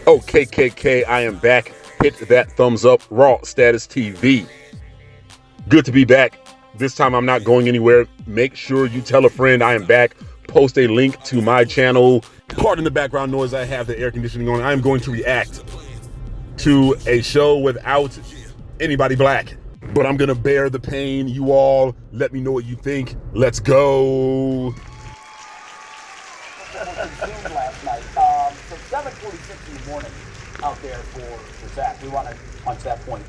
Oh, KKK, I am back. Hit that thumbs up, Raw Status TV. Good to be back. This time I'm not going anywhere. Make sure you tell a friend I am back. Post a link to my channel. Pardon the background noise, I have the air conditioning on. I am going to react to a show without anybody black. But I'm going to bear the pain. You all let me know what you think. Let's go. Zoom last night. So 7:46 in the morning out there for Zach. We want to punch that point.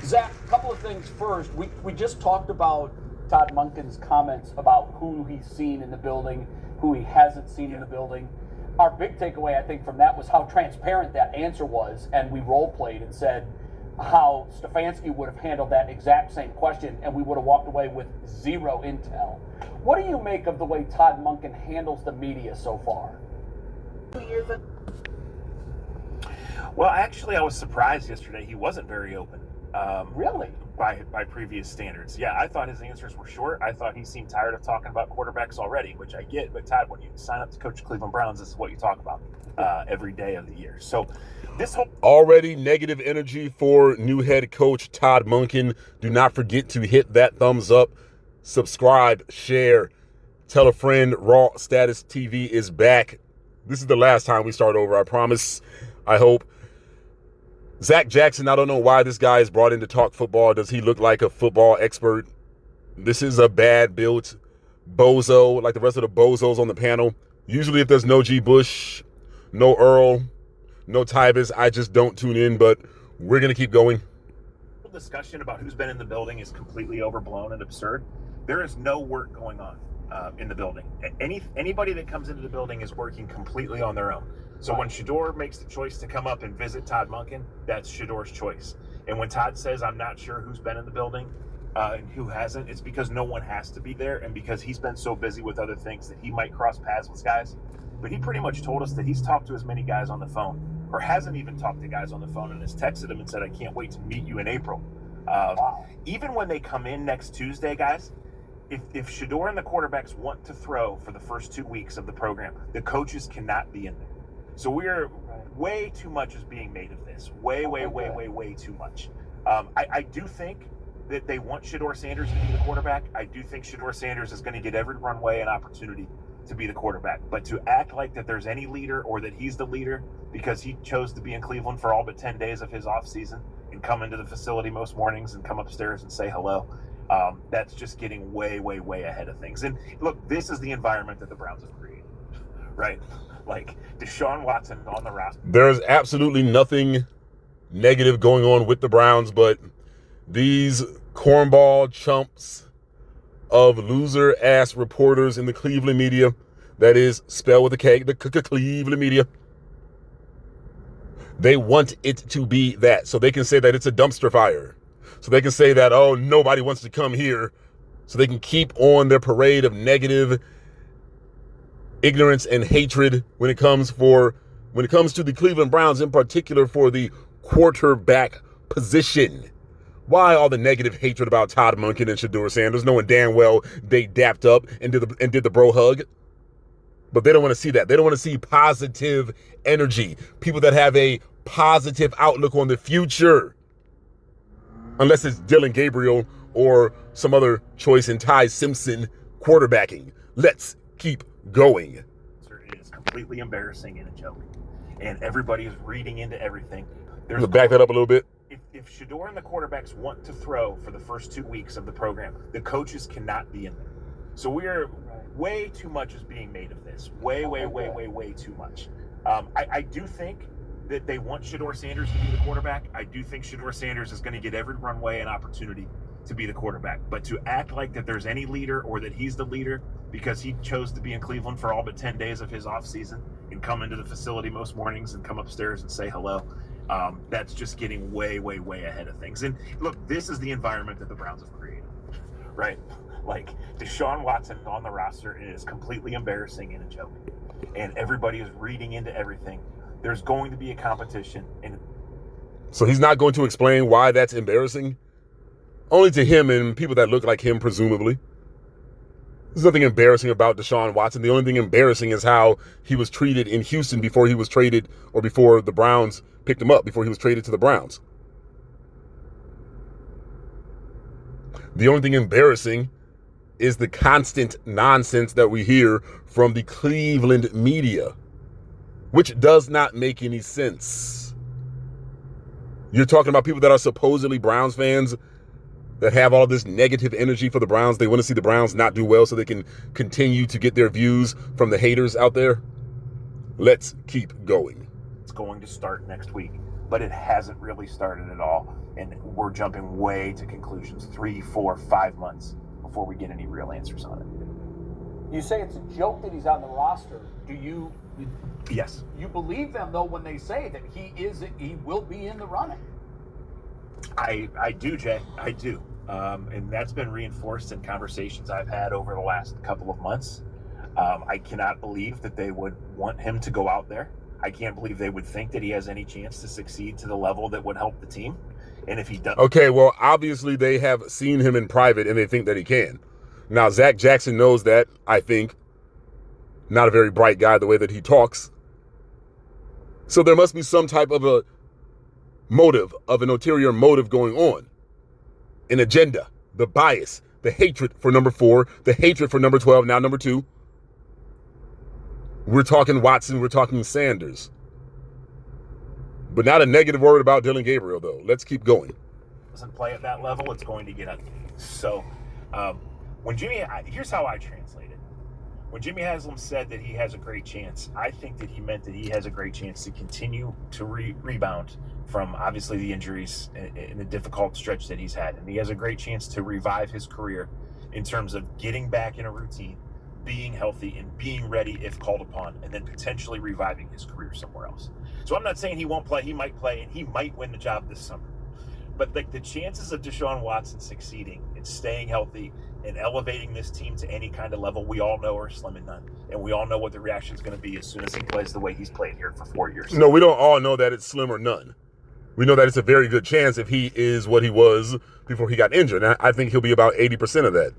Zach, a couple of things first. We just talked about Todd Monken's comments about who he's seen in the building, who he hasn't seen in the building. Our big takeaway, I think, from that was how transparent that answer was, and we role played and said how Stefanski would have handled that exact same question, and we would have walked away with zero intel. What do you make of the way Todd Monken handles the media so far? Well, actually, I was surprised yesterday. He wasn't very open. Really? By previous standards. Yeah, I thought his answers were short. I thought he seemed tired of talking about quarterbacks already, which I get. But Todd, when you sign up to coach Cleveland Browns, this is what you talk about every day of the year. So this whole already negative energy for new head coach Todd Monken. Do not forget to hit that thumbs up, subscribe, share, tell a friend. Raw Status TV is back. This is the last time we start over, I promise. I hope. Zach Jackson, I don't know why this guy is brought in to talk football. Does he look like a football expert? This is a bad built bozo, like the rest of the bozos on the panel. Usually if there's no G. Bush, no Earl, no Tyvis, I just don't tune in, but we're going to keep going. discussion about who's been in the building is completely overblown and absurd. There is no work going on in the building. Anybody that comes into the building is working completely on their own. So when Shedeur makes the choice to come up and visit Todd Monken, that's Shedeur's choice. And when Todd says, I'm not sure who's been in the building and who hasn't, it's because no one has to be there and because he's been so busy with other things that he might cross paths with guys. But he pretty much told us that he's talked to as many guys on the phone, or hasn't even talked to guys on the phone, and has texted him and said, I can't wait to meet you in April. Even when they come in next Tuesday, guys, if Shedeur and the quarterbacks want to throw for the first 2 weeks of the program, the coaches cannot be in there. So we're way too much is being made of this. Way too much. I do think that they want Shedeur Sanders to be the quarterback. I do think Shedeur Sanders is going to get every runway and opportunity to be the quarterback. But to act like that there's any leader or that he's the leader because he chose to be in Cleveland for all but 10 days of his offseason and come into the facility most mornings and come upstairs and say hello, that's just getting way ahead of things. And look, this is the environment that the Browns have created, right? Like Deshaun Watson on the roster. There's absolutely nothing negative going on with the Browns, but these cornball chumps of loser-ass reporters in the Cleveland media, that is spelled with a K, the Cleveland media, they want it to be that. So they can say that it's a dumpster fire. So they can say that, oh, nobody wants to come here. So they can keep on their parade of negative ignorance and hatred when it comes to the Cleveland Browns, in particular for the quarterback position. Why all the negative hatred about Todd Monken and Shedeur Sanders, knowing damn well they dapped up and did the bro hug? But they don't want to see that. They don't want to see positive energy. People that have a positive outlook on the future. Unless it's Dylan Gabriel or some other choice in Ty Simpson quarterbacking. Let's keep going. It is completely embarrassing and a joke. And everybody is reading into everything. Let's back that up a little bit. If Shedeur and the quarterbacks want to throw for the first 2 weeks of the program, the coaches cannot be in there. So we're way too much is being made of this. Way too much. I do think that they want Shedeur Sanders to be the quarterback. I do think Shedeur Sanders is going to get every runway and opportunity to be the quarterback. But to act like that there's any leader or that he's the leader because he chose to be in Cleveland for all but 10 days of his offseason and come into the facility most mornings and come upstairs and say hello, that's just getting way ahead of things. And look, this is the environment that the Browns have created, right? Like Deshaun Watson on the roster is completely embarrassing and a joke. And everybody is reading into everything. There's going to be a competition. And so he's not going to explain why that's embarrassing? Only to him and people that look like him, presumably. There's nothing embarrassing about Deshaun Watson. The only thing embarrassing is how he was treated in Houston before he was traded, or before the Browns picked him up, before he was traded to the Browns. The only thing embarrassing is the constant nonsense that we hear from the Cleveland media, which does not make any sense. You're talking about people that are supposedly Browns fans that have all this negative energy for the Browns. They want to see the Browns not do well so they can continue to get their views from the haters out there. Let's keep going. It's going to start next week, but it hasn't really started at all. And we're jumping way to conclusions 3, 4, 5 months before we get any real answers on it. You say it's a joke that he's on the roster. Do you? Yes. You believe them though when they say that he will be in the running? I do, Jay. I do. And that's been reinforced in conversations I've had over the last couple of months. I cannot believe that they would want him to go out there. I can't believe they would think that he has any chance to succeed to the level that would help the team. And if he does... Okay, well, obviously they have seen him in private and they think that he can. Now, Zach Jackson knows that, I think. Not a very bright guy the way that he talks. So there must be some type of a motive, of an ulterior motive going on. An agenda, the bias, the hatred for number 4, the hatred for number 12, now number 2. We're talking Watson, we're talking Sanders. But not a negative word about Dillon Gabriel, though. Let's keep going. Doesn't play at that level, it's going to get ugly. So, here's how I translate it. When Jimmy Haslam said that he has a great chance, I think that he meant that he has a great chance to continue to rebound from, obviously, the injuries in the difficult stretch that he's had. And he has a great chance to revive his career in terms of getting back in a routine, being healthy, and being ready if called upon, and then potentially reviving his career somewhere else. So I'm not saying he won't play. He might play, and he might win the job this summer. But the chances of Deshaun Watson succeeding and staying healthy and elevating this team to any kind of level, we all know are slim and none. And we all know what the reaction is going to be as soon as he plays the way he's played here for 4 years. No, we don't all know that it's slim or none. We know that it's a very good chance if he is what he was before he got injured. And I think he'll be about 80% of that,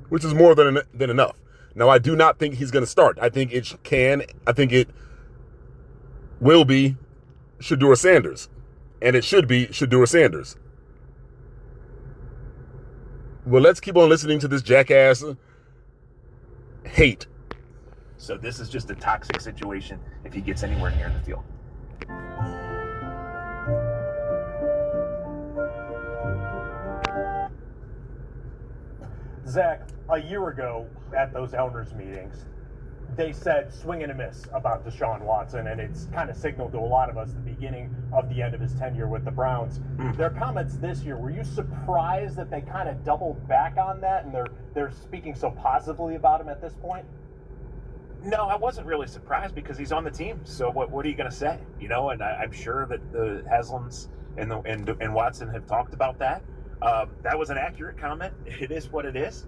which is more than enough. Now, I do not think he's going to start. I think it will be Shedeur Sanders. And it should be Shedeur Sanders. Well, let's keep on listening to this jackass hate. So this is just a toxic situation if he gets anywhere near the field. Zach, a year ago at those owners' meetings, they said swing and a miss about Deshaun Watson, and it's kind of signaled to a lot of us the beginning of the end of his tenure with the Browns. Their comments this year, were you surprised that they kind of doubled back on that and they're speaking so positively about him at this point? No, I wasn't really surprised because he's on the team. So what are you going to say? You know, and I'm sure that the Haslams and Watson have talked about that. That was an accurate comment. It is what it is.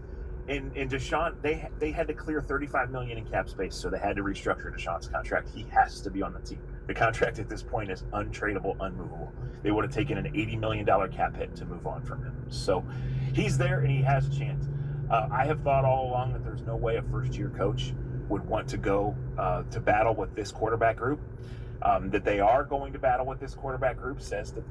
In Deshaun, they had to clear $35 million in cap space, so they had to restructure Deshaun's contract. He has to be on the team. The contract at this point is untradeable, unmovable. They would have taken an $80 million cap hit to move on from him. So he's there and he has a chance. I have thought all along that there's no way a first-year coach would want to go to battle with this quarterback group. That they are going to battle with this quarterback group says that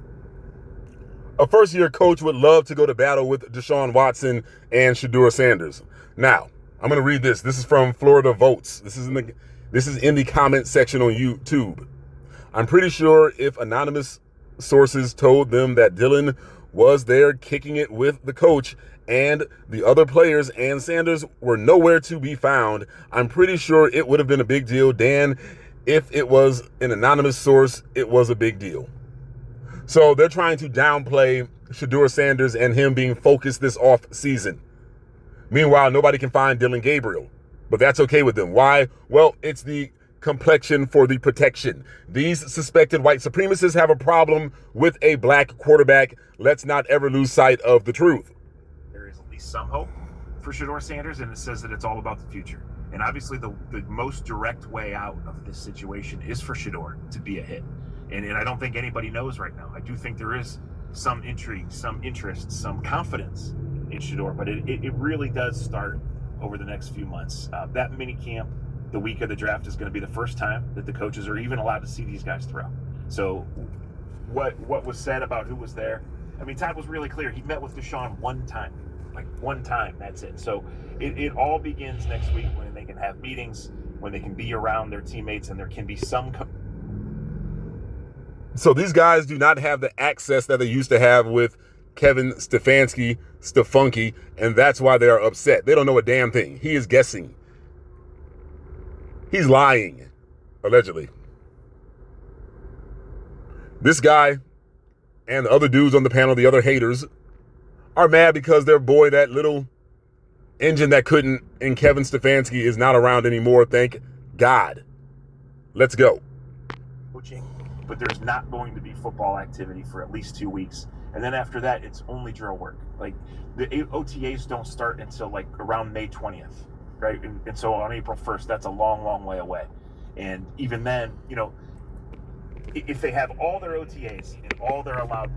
a first-year coach would love to go to battle with Deshaun Watson and Shedeur Sanders. Now, I'm going to read this. This is from Florida Votes. This is in the comment section on YouTube. I'm pretty sure if anonymous sources told them that Dillon was there kicking it with the coach and the other players and Sanders were nowhere to be found, I'm pretty sure it would have been a big deal. Dan, if it was an anonymous source, it was a big deal. So they're trying to downplay Shedeur Sanders and him being focused this off season. Meanwhile, nobody can find Dillon Gabriel, but that's okay with them. Why? Well, it's the complexion for the protection. These suspected white supremacists have a problem with a black quarterback. Let's not ever lose sight of the truth. There is at least some hope for Shedeur Sanders, and it says that it's all about the future. And obviously the most direct way out of this situation is for Shedeur to be a hit. And I don't think anybody knows right now. I do think there is some intrigue, some interest, some confidence in Shedeur, but it really does start over the next few months. That mini camp, the week of the draft, is going to be the first time that the coaches are even allowed to see these guys throw. So what was said about who was there, I mean, Todd was really clear. He met with Deshaun one time, that's it. So it all begins next week when they can have meetings, when they can be around their teammates, and there can be some... So these guys do not have the access that they used to have with Kevin Stefanski, and that's why they are upset. They don't know a damn thing. He is guessing. He's lying, allegedly. This guy and the other dudes on the panel, the other haters, are mad because their boy, that little engine that couldn't, and Kevin Stefanski, is not around anymore. Thank God. Let's go. Coaching, but there's not going to be football activity for at least 2 weeks. And then after that, it's only drill work. Like, the OTAs don't start until like around May 20th, right? And so on April 1st, that's a long, long way away. And even then, you know, if they have all their OTAs and all their allowed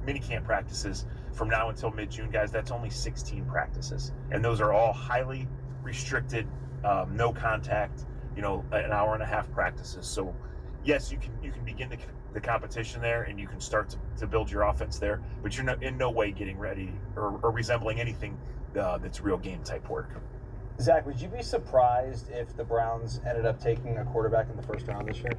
minicamp practices from now until mid-June, guys, that's only 16 practices. And those are all highly restricted, no contact, you know, an hour and a half practices. So yes, you can begin the competition there, and you can start to build your offense there, but you're in no way getting ready or resembling anything that's real game type work. Zach, would you be surprised if the Browns ended up taking a quarterback in the first round this year?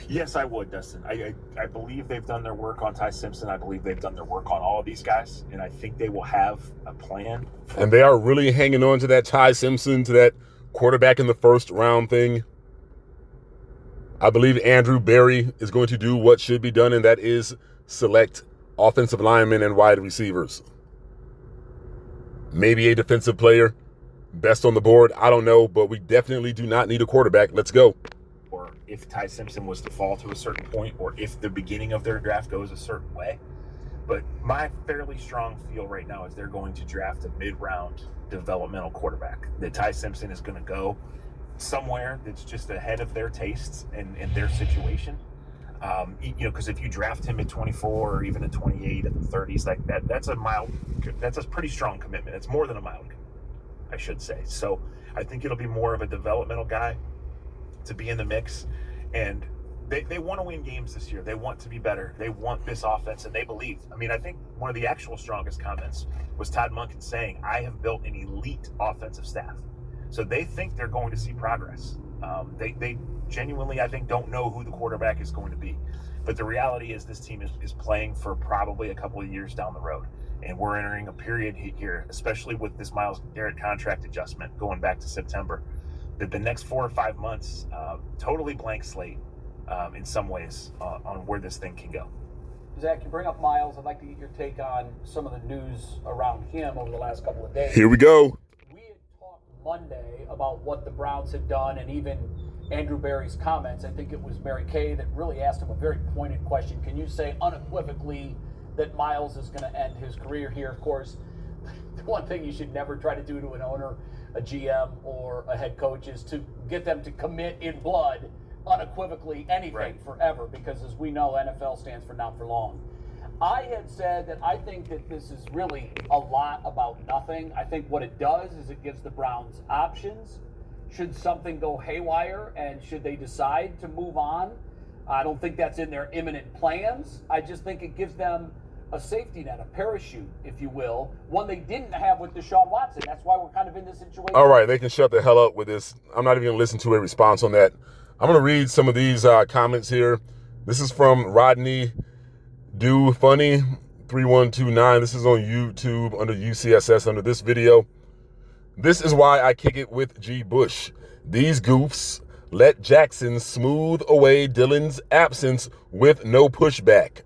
Yes, I would, Dustin. I believe they've done their work on Ty Simpson. I believe they've done their work on all of these guys, and I think they will have a plan. And they are really hanging on to that Ty Simpson, to that quarterback in the first round thing. I believe Andrew Berry is going to do what should be done, and that is select offensive linemen and wide receivers. Maybe a defensive player, best on the board, I don't know, but we definitely do not need a quarterback. Let's go. Or if Ty Simpson was to fall to a certain point, or if the beginning of their draft goes a certain way. But my fairly strong feel right now is they're going to draft a mid-round developmental quarterback. That Ty Simpson is going to go somewhere that's just ahead of their tastes and their situation. You know, because if you draft him at 24 or even at 28 in the 30s, like that's a pretty strong commitment. It's more than a mild commitment, I should say. So I think it'll be more of a developmental guy to be in the mix. And they want to win games this year. They want to be better. They want this offense, and they believe. I mean, I think one of the actual strongest comments was Todd Monken saying, I have built an elite offensive staff. So they think they're going to see progress. They genuinely, I think, don't know who the quarterback is going to be. But the reality is this team is playing for probably a couple of years down the road. And we're entering a period here, especially with this Myles Garrett contract adjustment going back to September, that the next 4 or 5 months, totally blank slate in some ways on where this thing can go. Zach, you bring up Myles. I'd like to get your take on some of the news around him over the last couple of days. Here we go. We had talked Monday about what the Browns had done, and even Andrew Berry's comments. I think it was Mary Kay that really asked him a very pointed question. Can you say unequivocally that Myles is going to end his career here? Of course, the one thing you should never try to do to an owner, a GM, or a head coach is to get them to commit in blood unequivocally anything forever, because as we know, NFL stands for not for long. I had said that I think that this is really a lot about nothing. I think what it does is it gives the Browns options should something go haywire and should they decide to move on. I don't think that's in their imminent plans. I just think it gives them a safety net, a parachute, if you will, one they didn't have with Deshaun Watson. That's why we're kind of in this situation. All right, they can shut the hell up with this. I'm not even going to listen to a response on that. I'm going to read some of these comments here. This is from Rodney Do Funny 3129. This is on YouTube under UCSS under this video. This is why I kick it with G. Bush. These goofs let Jackson smooth away Dylan's absence with no pushback,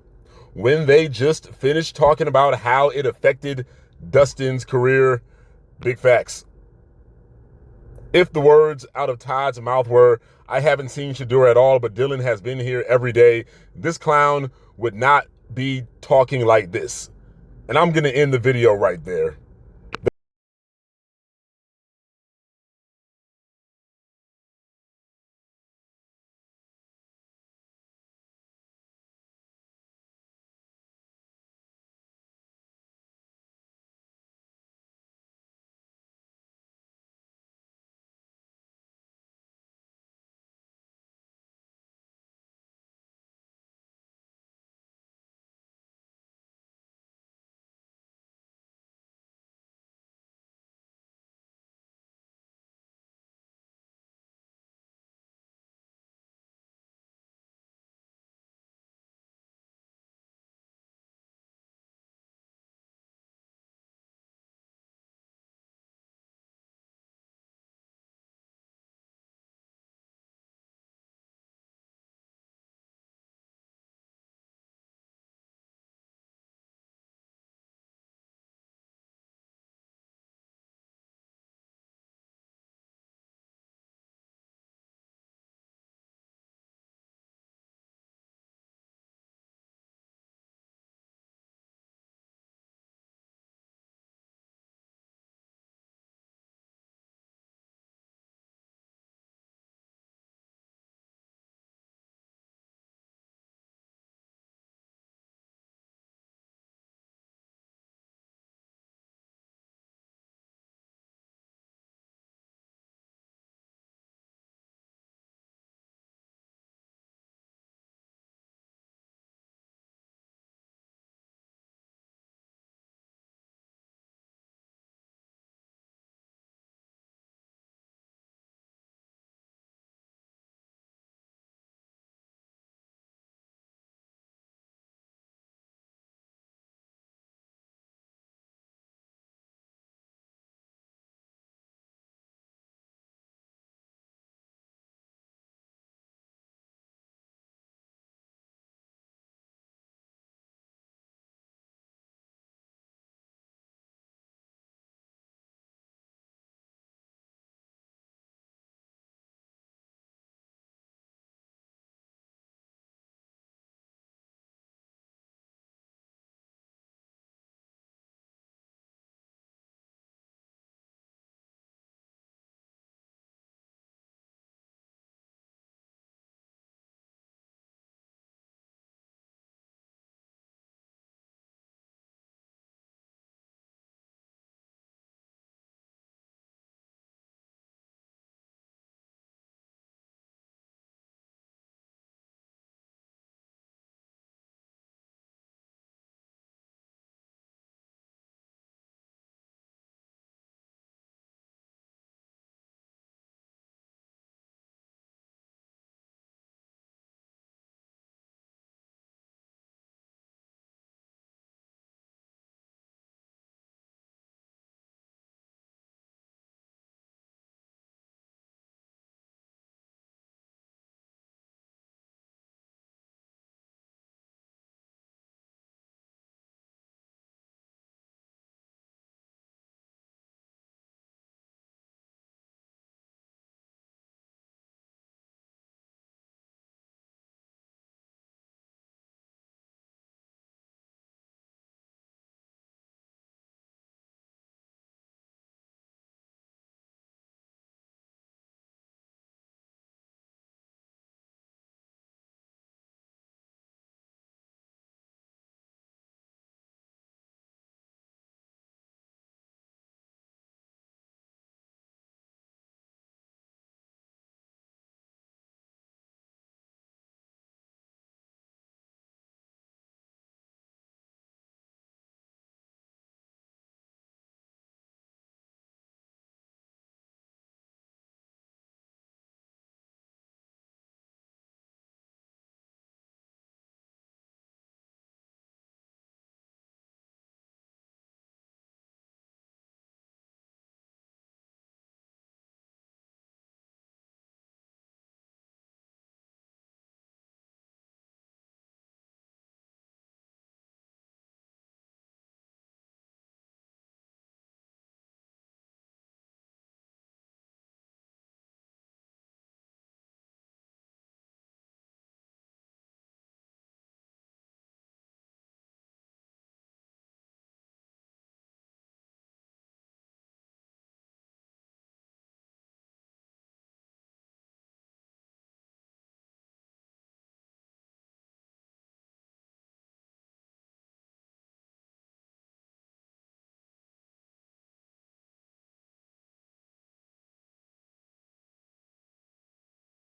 when they just finished talking about how it affected Dustin's career. Big facts. If the words out of Todd's mouth were, I haven't seen Shedeur at all, but Dylan has been here every day, this clown would not be talking like this. And I'm going to end the video right there.